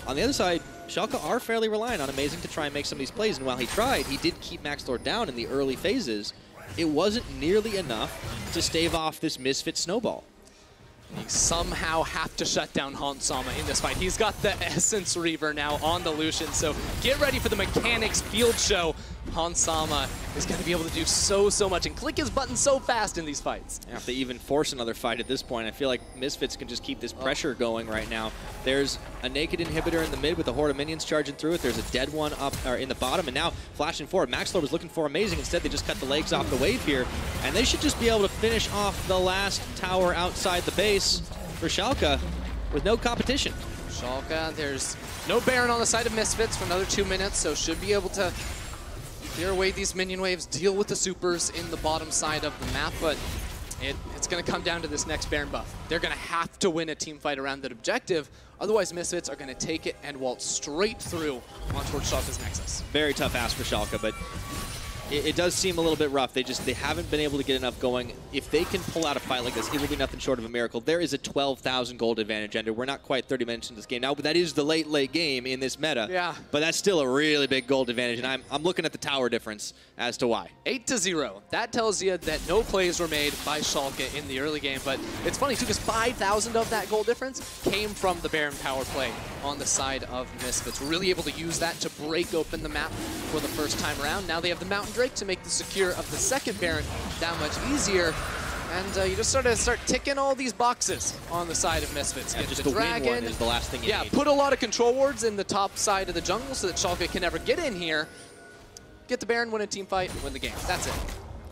On the other side, Schalke are fairly reliant on Amazing to try and make some of these plays, and while he tried, he did keep Maxlord down in the early phases. It wasn't nearly enough to stave off this Misfit snowball. You somehow have to shut down Hans Sama in this fight. He's got the Essence Reaver now on the Lucian, so get ready for the mechanics field show. Hans Sama is going to be able to do so much and click his button so fast in these fights. If they even force another fight at this point, I feel like Misfits can just keep this pressure going right now. There's a naked inhibitor in the mid with a horde of minions charging through it. There's a dead one up or in the bottom, and now flashing forward. Maxlord was looking for Amazing. Instead, they just cut the legs off the wave here, and they should just be able to finish off the last tower outside the base for Schalke with no competition. Schalke, there's no Baron on the side of Misfits for another 2 minutes, so should be able to clear away these minion waves, deal with the supers in the bottom side of the map, but it's going to come down to this next Baron buff. They're going to have to win a team fight around that objective, otherwise Misfits are going to take it and waltz straight through on towards Schalke's Nexus. Very tough ask for Schalke, but it does seem a little bit rough. They haven't been able to get enough going. If they can pull out a fight like this, it will be nothing short of a miracle. There is a 12,000 gold advantage, Ender. We're not quite 30 minutes into this game now, but that is the late game in this meta. Yeah. But that's still a really big gold advantage, and I'm looking at the tower difference as to why. 8-0. That tells you that no plays were made by Schalke in the early game, but it's funny too because 5,000 of that goal difference came from the Baron power play on the side of Misfits. We're really able to use that to break open the map for the first time around. Now they have the Mountain Drake to make the secure of the second Baron that much easier. And you just sort of start ticking all these boxes on the side of Misfits. Yeah, Get just the the dragon. win one is the last thing you need. Put a lot of control wards in the top side of the jungle so that Schalke can never get in here. Get the Baron, win a team fight, win the game. That's it.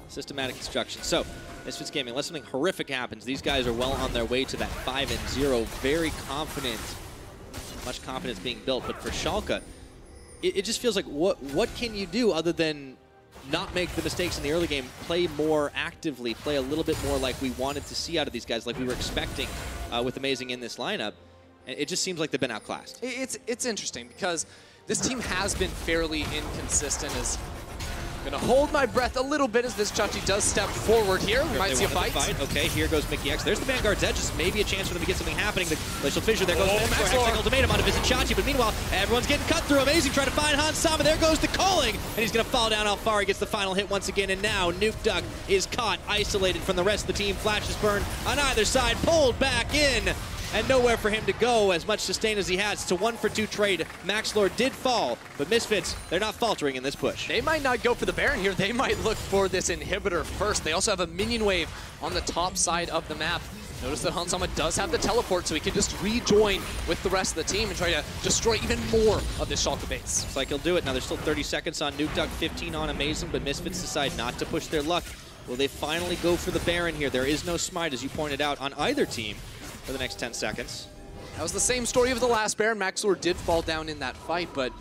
Systematic construction. So, Misfits Gaming, unless something horrific happens, these guys are well on their way to that 5-0. Very confident. Much confidence being built. But for Schalke, it just feels like what can you do other than not make the mistakes in the early game, play more actively, play a little bit more like we wanted to see out of these guys, like we were expecting with Amazing in this lineup. And it just seems like they've been outclassed. It's interesting because this team has been fairly inconsistent. I'm going to hold my breath a little bit as this Chachi does step forward here. We might see a fight. Okay, here goes Mickey X. There's the Vanguard's Edge. Just maybe a chance for them to get something happening. The Glacial Fissure, there goes the ultimatum on to visit Chachi, but meanwhile, everyone's getting cut through. Amazing trying to find Hans Sama. There goes the calling, and he's going to fall down. Alfari gets the final hit once again, and now Nuke Duck is caught, isolated from the rest of the team. Flashes burn on either side, pulled back in. And nowhere for him to go, as much sustain as he has. It's a 1-for-2 trade. Maxlord did fall, but Misfits, they're not faltering in this push. They might not go for the Baron here. They might look for this inhibitor first. They also have a minion wave on the top side of the map. Notice that Hans Sama does have the teleport, so he can just rejoin with the rest of the team and try to destroy even more of this Schalke base. Looks like he'll do it. Now there's still 30 seconds on Nuke Duck, 15 on Amazing, but Misfits decide not to push their luck. Will they finally go for the Baron here? There is no smite, as you pointed out, on either team for the next 10 seconds. That was the same story of the last Baron. Maxlord did fall down in that fight, but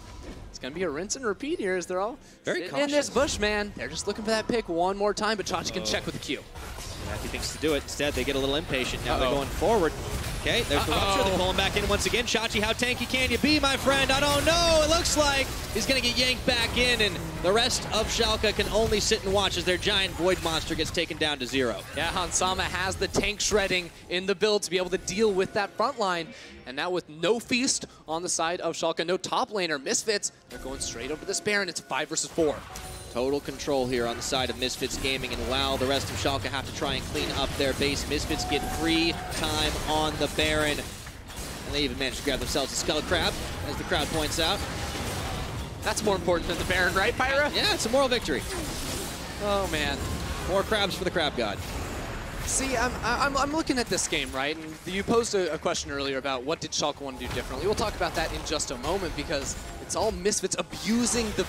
it's going to be a rinse and repeat here as they're all very cautious in this bush, man. They're just looking for that pick one more time, but Chachi can check with the Q. He thinks to do it. Instead, they get a little impatient. Now they're going forward. Okay, there's the rupture. They pull him back in once again. Chachi, how tanky can you be, my friend? I don't know. It looks like he's going to get yanked back in, and the rest of Schalke can only sit and watch as their giant void monster gets taken down to 0. Yeah, Hans Sama has the tank shredding in the build to be able to deal with that front line. And now with no feast on the side of Schalke, no top laner, Misfits, they're going straight over this Baron. It's 5 versus 4. Total control here on the side of Misfits Gaming, and wow, the rest of Schalke have to try and clean up their base. Misfits get free time on the Baron, and they even managed to grab themselves a Skull Crab, as the crowd points out. That's more important than the Baron, right, Pyra? Yeah, it's a moral victory. Oh, man. More crabs for the Crab God. See, I'm looking at this game, right? And you posed a question earlier about what did Schalke want to do differently. We'll talk about that in just a moment because it's all Misfits abusing the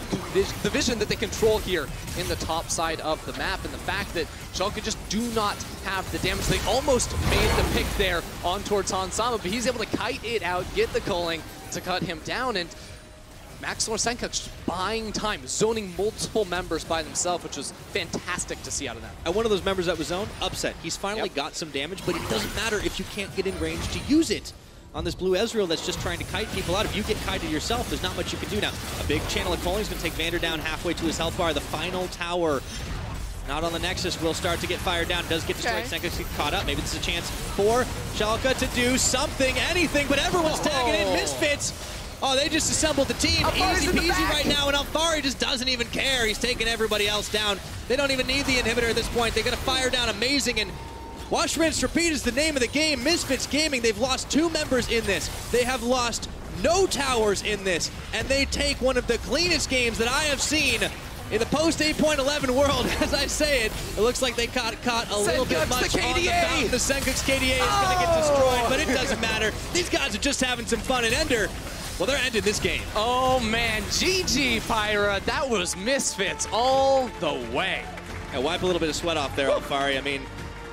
vision that they control here in the top side of the map, and the fact that Schalke just do not have the damage. They almost made the pick there on towards Hans Sama, but he's able to kite it out, get the culling to cut him down, and Maxlord Senkuk just buying time, zoning multiple members by themselves, which was fantastic to see out of them. And one of those members that was zoned, Upset. He's finally got some damage, but it doesn't matter if you can't get in range to use it. On this blue Ezreal that's just trying to kite people out. If you get kited yourself, there's not much you can do now. A big channel of Calling is going to take Vander down halfway to his health bar. The final tower, not on the Nexus, will start to get fired down. Does get destroyed. Senkuk's get caught up. Maybe this is a chance for Schalke to do something, anything, but everyone's tagging in. Misfits. Oh, they just assembled the team. Easy peasy right now, and Alfari just doesn't even care. He's taking everybody else down. They don't even need the inhibitor at this point. They're going to fire down Amazing, and watch, rinse, repeat is the name of the game. Misfits Gaming, they've lost 2 members in this. They have lost no towers in this, and they take one of the cleanest games that I have seen in the post 8.11 world. As I say it, it looks like they caught a little bit much on the fountain. The Senkuk's KDA is going to get destroyed, but it doesn't matter. These guys are just having some fun, and Ender, well, they're ending this game. Oh, man. GG, Pyra. That was Misfits all the way. Yeah, wipe a little bit of sweat off there, Alfari. I mean,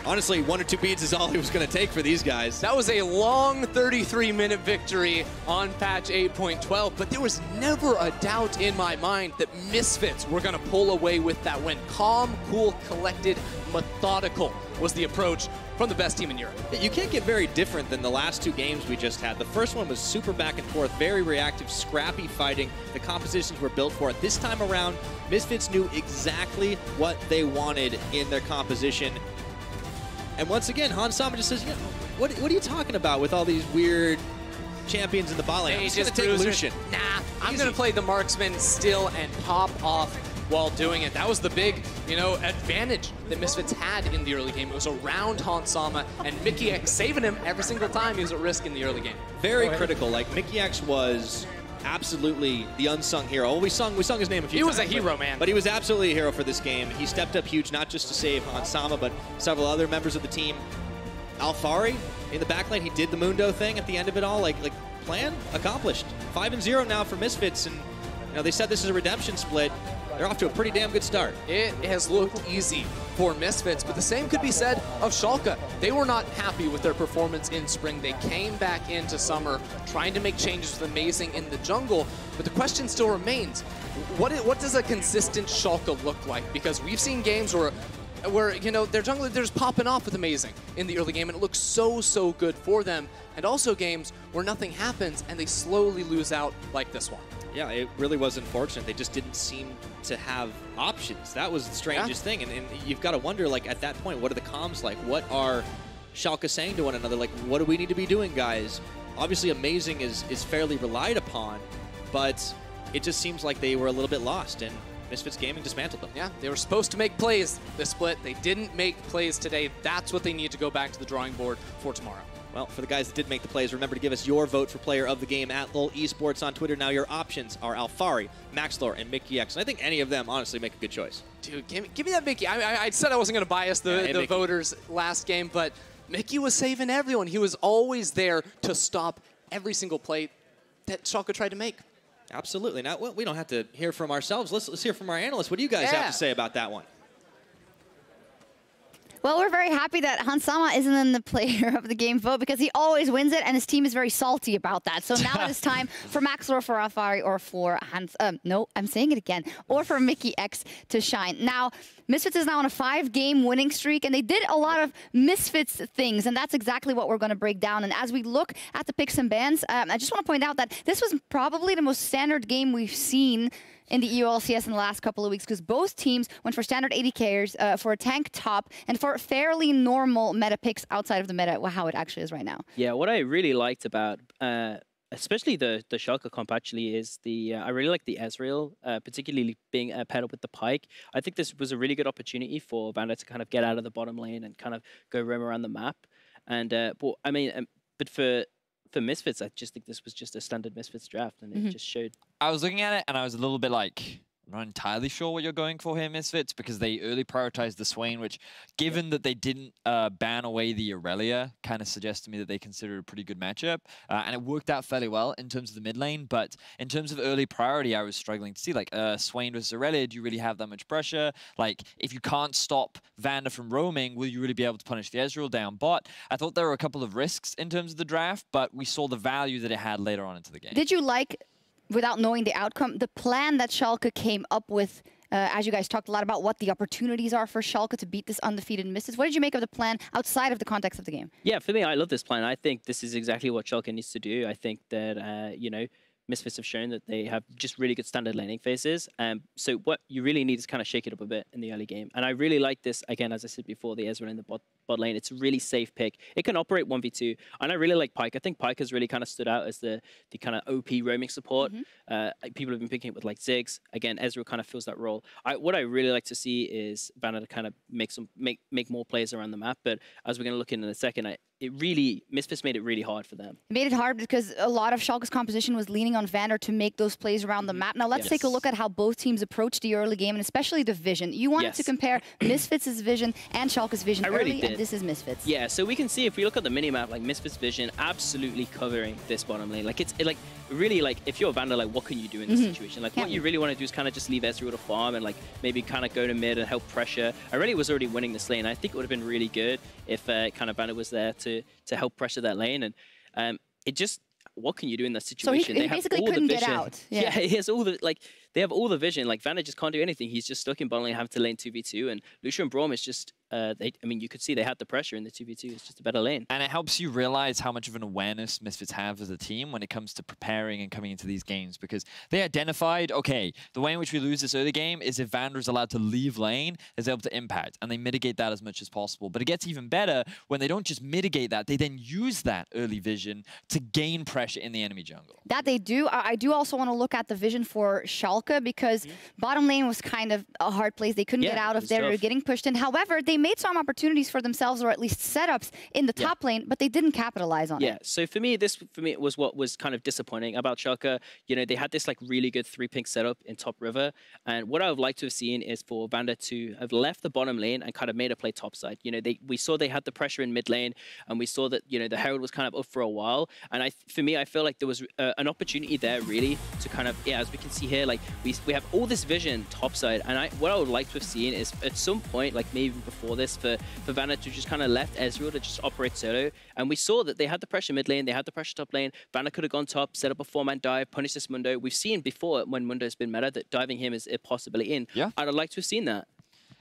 Honestly, 1 or 2 beads is all it was going to take for these guys. That was a long 33-minute victory on patch 8.12, but there was never a doubt in my mind that Misfits were going to pull away with that win. Calm, cool, collected, methodical was the approach from the best team in Europe. You can't get very different than the last 2 games we just had. The first one was super back and forth, very reactive, scrappy fighting. The compositions were built for it. This time around, Misfits knew exactly what they wanted in their composition. And once again, Hans Sama just says, you know, what are you talking about with all these weird champions in the bot lane? I'm just going to take Lucian. Nah, I'm going to play the marksman still and pop off while doing it. That was the big, advantage that Misfits had in the early game. It was around Hans Sama and Mickey X saving him every single time he was at risk in the early game. Very critical. Like, Mickey X was absolutely the unsung hero. Well, we sung his name a few times. He was a hero, man. But he was absolutely a hero for this game. He stepped up huge, not just to save Hans Sama, but several other members of the team. Alfari in the back lane, he did the Mundo thing at the end of it all. Like plan accomplished. 5-0 now for Misfits, and they said this is a redemption split. They're off to a pretty damn good start. It has looked easy for Misfits, but the same could be said of Schalke. They were not happy with their performance in spring. They came back into summer trying to make changes with Amazing in the jungle, but the question still remains, what does a consistent Schalke look like? Because we've seen games where their jungler, they're just popping off with Amazing in the early game, and it looks so good for them. And also games where nothing happens and they slowly lose out like this one. Yeah, it really was unfortunate. They just didn't seem to have options. That was the strangest thing. And you've got to wonder, like, at that point, what are the comms like? What are Schalke saying to one another? Like, what do we need to be doing, guys? Obviously, Amazing is fairly relied upon, but it just seems like they were a little bit lost, and Misfits Gaming dismantled them. Yeah, they were supposed to make plays this split. They didn't make plays today. That's what they need to go back to the drawing board for tomorrow. Well, for the guys that did make the plays, remember to give us your vote for player of the game at LOL Esports on Twitter. Now your options are Alfari, Maxlor, and Mickey X. And I think any of them, honestly, make a good choice. Dude, give me that Mickey. I said I wasn't going to bias the voters last game, but Mickey was saving everyone. He was always there to stop every single play that Schalke tried to make. Absolutely. Now, we don't have to hear from ourselves. Let's hear from our analysts. What do you guys have to say about that one? Well, we're very happy that Hans Sama isn't in the player of the game vote because he always wins it, and his team is very salty about that. So now it is time for Maxlor, for Alfari, or for no, I'm saying it again, or for Mickey X to shine. Now, Misfits is now on a 5-game winning streak, and they did a lot of Misfits things, and that's exactly what we're going to break down. And as we look at the picks and bans, I just want to point out that this was probably the most standard game we've seen in the EU LCS in the last couple of weeks, because both teams went for standard AD carries, for a tank top, and for fairly normal meta picks outside of the meta, how it actually is right now. Yeah, what I really liked about, especially the Schalke comp actually, is I really like the Ezreal, particularly being paired up with the Pyke. I think this was a really good opportunity for Vanda to kind of get out of the bottom lane and kind of go roam around the map. And but for Misfits, I just think this was just a standard Misfits draft, and it just showed. I was looking at it, and I was a little bit like, I'm not entirely sure what you're going for here, Misfits, because they early prioritized the Swain, which, given that they didn't ban away the Aurelia, kind of suggests to me that they considered a pretty good matchup. And it worked out fairly well in terms of the mid lane, but in terms of early priority, I was struggling to see, like, Swain versus Aurelia, do you really have that much pressure? Like, if you can't stop Vanda from roaming, will you really be able to punish the Ezreal down bot? I thought there were a couple of risks in terms of the draft, but we saw the value that it had later on into the game. Did you like, without knowing the outcome, the plan that Schalke came up with, as you guys talked a lot about what the opportunities are for Schalke to beat this undefeated Misfits? What did you make of the plan outside of the context of the game? Yeah, for me, I love this plan. I think this is exactly what Schalke needs to do. I think that, Misfits have shown that they have just really good standard laning phases. So what you really need is kind of shake it up a bit in the early game. And I really like this, again, as I said before, the Ezreal in the bot lane. It's a really safe pick. It can operate 1v2. And I really like Pyke. I think Pyke has really kind of stood out as the kind of OP roaming support. People have been picking it with like Ziggs. Again, Ezreal kind of fills that role. What I really like to see is Vanda to kind of make more plays around the map. But as we're going to look in a second, Misfits made it really hard for them. It made it hard because a lot of Schalke's composition was leaning on Vander to make those plays around the map. Now let's take a look at how both teams approached the early game, and especially the vision. You wanted to compare Misfits' vision and Schalke's vision early, and this is Misfits. Yeah, so we can see if we look at the minimap, like Misfits' vision absolutely covering this bottom lane. Like like really, like if you're a Vander, like what can you do in this situation? Like what you really want to do is kind of just leave S04 to farm and like maybe kind of go to mid and help pressure. Irelia was already winning this lane. I think it would have been really good if kind of Vander was there to help pressure that lane, and it just, what can you do in that situation? So he basically couldn't get out. Yeah, he has all the, like, they have all the vision. Like, Vander just can't do anything. He's just stuck in bottom lane, having to lane 2v2, and Lucio and Braum is just, I mean, you could see they had the pressure in the 2v2. It's just a better lane. And it helps you realize how much of an awareness Misfits have as a team when it comes to preparing and coming into these games, because they identified, okay, the way in which we lose this early game is if Vander is allowed to leave lane, is able to impact, and they mitigate that as much as possible. But it gets even better when they don't just mitigate that, they then use that early vision to gain pressure in the enemy jungle. That they do. I do also want to look at the vision for Schalke, because bottom lane was kind of a hard place. They couldn't get out of there. They were getting pushed in. However, they made some opportunities for themselves, or at least setups in the top lane, but they didn't capitalize on it. Yeah, so for me, it was what was kind of disappointing about Schalke. You know, they had this like really good 3-pink setup in top river, and what I would like to have seen is for Vander to have left the bottom lane and kind of made a play top side. You know, we saw they had the pressure in mid lane, and we saw that, you know, the Herald was kind of up for a while, and for me, I feel like there was an opportunity there really to kind of, as we can see here, like we have all this vision topside, and what I would like to have seen is at some point, like maybe before this, for Vander to just kind of left Ezreal to just operate solo, and we saw that they had the pressure mid lane, they had the pressure top lane. Vander could have gone top, set up a 4-man dive, punish this Mundo. We've seen before when Mundo's been meta that diving him is a possibility in. Yeah. I'd like to have seen that.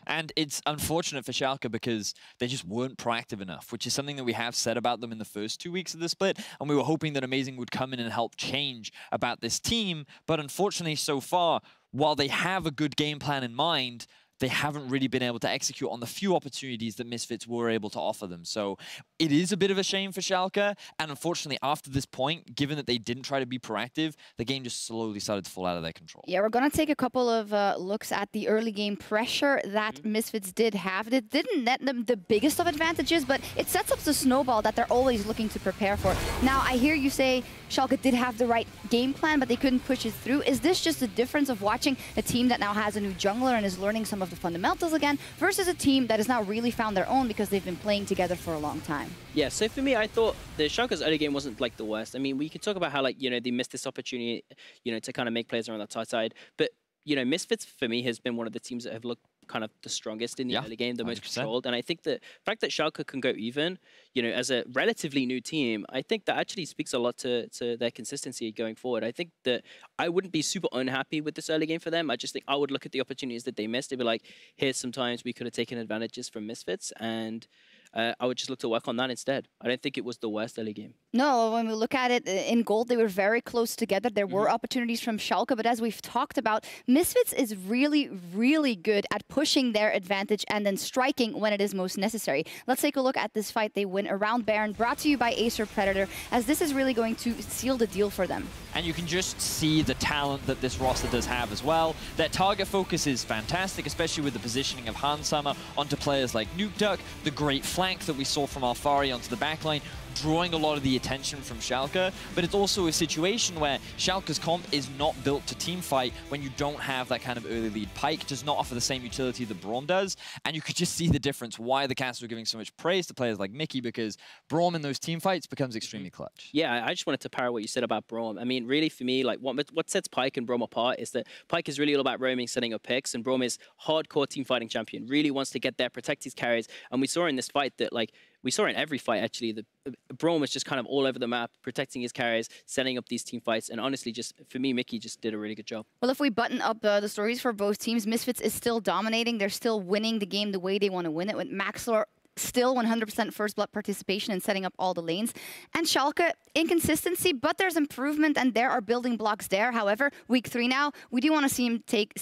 And it's unfortunate for Schalke because they just weren't proactive enough, which is something that we have said about them in the first 2 weeks of the split. And we were hoping that Amazing would come in and help change about this team. But unfortunately, so far, while they have a good game plan in mind, they haven't really been able to execute on the few opportunities that Misfits were able to offer them. So it is a bit of a shame for Schalke. And unfortunately, after this point, given that they didn't try to be proactive, the game just slowly started to fall out of their control. Yeah, we're going to take a couple of looks at the early game pressure that Misfits did have. It didn't net them the biggest of advantages, but it sets up the snowball that they're always looking to prepare for. Now, I hear you say Schalke did have the right game plan, but they couldn't push it through. Is this just a difference of watching a team that now has a new jungler and is learning some of the fundamentals again versus a team that has now really found their own because they've been playing together for a long time? Yeah, so for me, I thought the Schalke's early game wasn't like the worst. I mean, we can talk about how, like, you know, they missed this opportunity, you know, to kind of make plays around the tight side. But, you know, Misfits for me has been one of the teams that have looked kind of the strongest in the early game, the 100%. Most controlled. And I think the fact that Schalke can go even, you know, as a relatively new team, I think that actually speaks a lot to their consistency going forward. I think that I wouldn't be super unhappy with this early game for them. I just think I would look at the opportunities that they missed. They'd be like, here's some times we could have taken advantages from Misfits, and I would just look to work on that instead. I don't think it was the worst early game. No, when we look at it in gold, they were very close together. There were opportunities from Schalke, but as we've talked about, Misfits is really, really good at pushing their advantage and then striking when it is most necessary. Let's take a look at this fight they win around Baron, brought to you by Acer Predator, as this is really going to seal the deal for them. And you can just see the talent that this roster does have as well. Their target focus is fantastic, especially with the positioning of Hansama onto players like Nukeduck, the great flank that we saw from Alfari onto the backline, drawing a lot of the attention from Schalke, but it's also a situation where Schalke's comp is not built to teamfight when you don't have that kind of early lead. Pyke does not offer the same utility that Braum does, and you could just see the difference why the cast were giving so much praise to players like Mickey, because Braum in those teamfights becomes extremely clutch. Yeah, I just wanted to parry what you said about Braum. I mean, really for me, like what sets Pyke and Braum apart is that Pyke is really all about roaming, setting up picks, and Braum is hardcore teamfighting champion, really wants to get there, protect his carries, and we saw in this fight that, like, we saw in every fight, actually, that Braum was just kind of all over the map, protecting his carries, setting up these team fights. And honestly, just for me, Mickey just did a really good job. Well, if we button up the stories for both teams, Misfits is still dominating. They're still winning the game the way they want to win it, with Maxlor still 100% first blood participation and setting up all the lanes. And Schalke, inconsistency, but there's improvement and there are building blocks there. However, week 3 now, we do want to see him take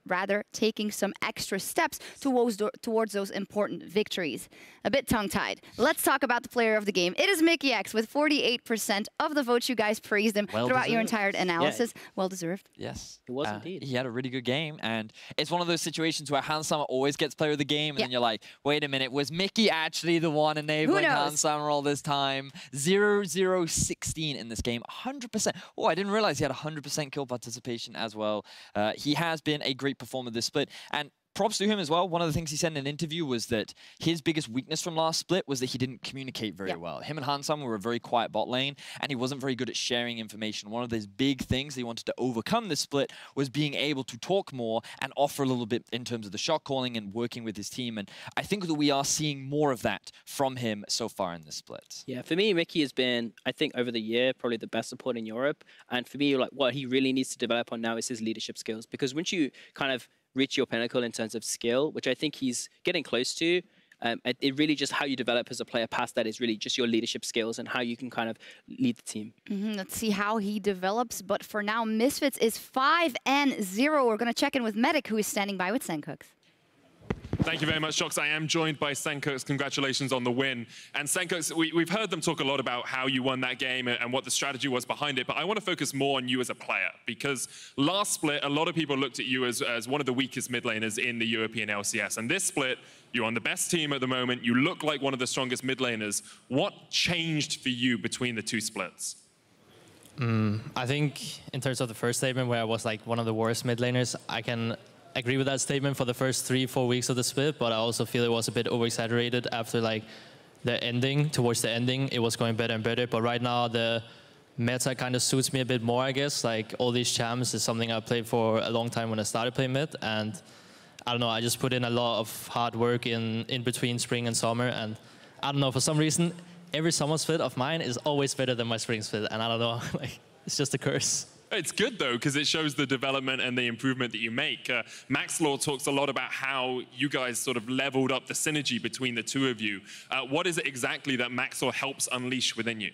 rather taking some extra steps towards those important victories. A bit tongue-tied. Let's talk about the player of the game. It is Mickey X with 48% of the votes. You guys praised him throughout your entire analysis. Yeah. Well deserved. Yes. It was indeed. He had a really good game, and it's one of those situations where Hansama always gets player of the game, and then you're like, wait a minute, was Mickey actually the one enabling Hansama all this time? 0-0-16 in this game, 100%. Oh, I didn't realize he had 100% kill participation as well. He has been a great performer this split, and props to him as well. One of the things he said in an interview was that his biggest weakness from last split was that he didn't communicate very well. Him and Hansama were a very quiet bot lane, and he wasn't very good at sharing information. One of those big things he wanted to overcome this split was being able to talk more and offer a little bit in terms of the shot calling and working with his team. And I think that we are seeing more of that from him so far in this split. Yeah, for me, Mickey has been, I think, over the year, probably the best support in Europe. And for me, like, what he really needs to develop on now is his leadership skills. Because once you kind of reach your pinnacle in terms of skill, which I think he's getting close to, it really just how you develop as a player past that is really just your leadership skills and how you can kind of lead the team. Let's see how he develops. But for now, Misfits is 5-0. We're going to check in with Medic, who is standing by with Sencooks. Thank you very much, Shox. I am joined by Sencooks. Congratulations on the win. And Sencooks, we've heard them talk a lot about how you won that game and what the strategy was behind it, but I want to focus more on you as a player, because last split, a lot of people looked at you as one of the weakest mid laners in the European LCS. And this split, you're on the best team at the moment. You look like one of the strongest mid laners. What changed for you between the two splits? I think in terms of the first statement, where I was like one of the worst mid laners, I can agree with that statement for the first 3-4 weeks of the split, but I also feel it was a bit over-exaggerated after like the ending. Towards the ending, it was going better and better, but right now the meta kind of suits me a bit more, I guess. Like all these champs is something I played for a long time when I started playing mid, and I don't know, I just put in a lot of hard work in between spring and summer, and I don't know, for some reason, every summer split of mine is always better than my spring split, and I don't know, like, it's just a curse. It's good, though, because it shows the development and the improvement that you make. Maxlore talks a lot about how you guys sort of leveled up the synergy between the two of you. What is it exactly that Maxlore helps unleash within you?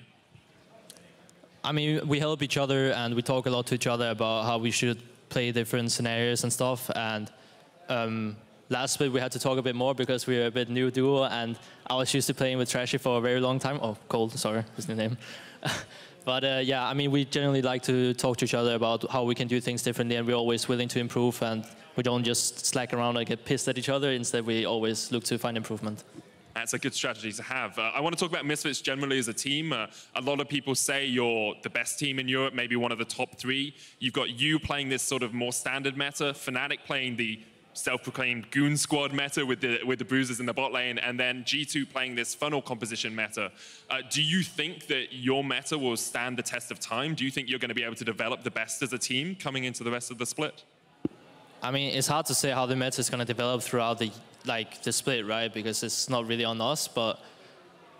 I mean, we help each other, and we talk a lot to each other about how we should play different scenarios and stuff. And last split, we had to talk a bit more because we were a bit new duo, and I was used to playing with Trashy for a very long time. Oh, Cold, sorry, his new name. But yeah, I mean, we generally like to talk to each other about how we can do things differently, and we're always willing to improve, and we don't just slack around and get pissed at each other. Instead, we always look to find improvement. That's a good strategy to have. I want to talk about Misfits generally as a team. A lot of people say you're the best team in Europe, maybe one of the top 3. You've got you playing this sort of more standard meta, Fnatic playing the self-proclaimed goon squad meta with the bruisers in the bot lane, and then G2 playing this funnel composition meta. Do you think that your meta will stand the test of time? Do you think you're going to be able to develop the best as a team coming into the rest of the split? I mean, it's hard to say how the meta is going to develop throughout the split, right? Because it's not really on us. But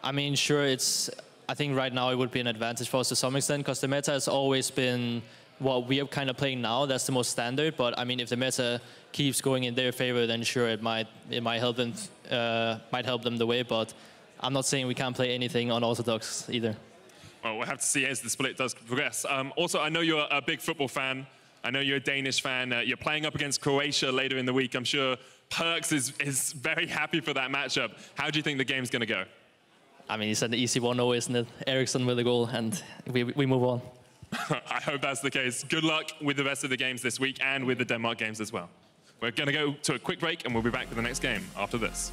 I mean, sure, I think right now it would be an advantage for us to some extent, because the meta has always been what we are kind of playing now. That's the most standard. But I mean, if the meta keeps going in their favor, then sure, it might help them the way. But I'm not saying we can't play anything unorthodox either. Well, we'll have to see as the split does progress. Also, I know you're a big football fan. I know you're a Danish fan. You're playing up against Croatia later in the week. I'm sure Perks is very happy for that matchup. How do you think the game's going to go? I mean, it's an easy 1-0, isn't it? Eriksson with a goal, and we move on. I hope that's the case. Good luck with the rest of the games this week and with the Denmark games as well. We're going to go to a quick break, and we'll be back with the next game after this.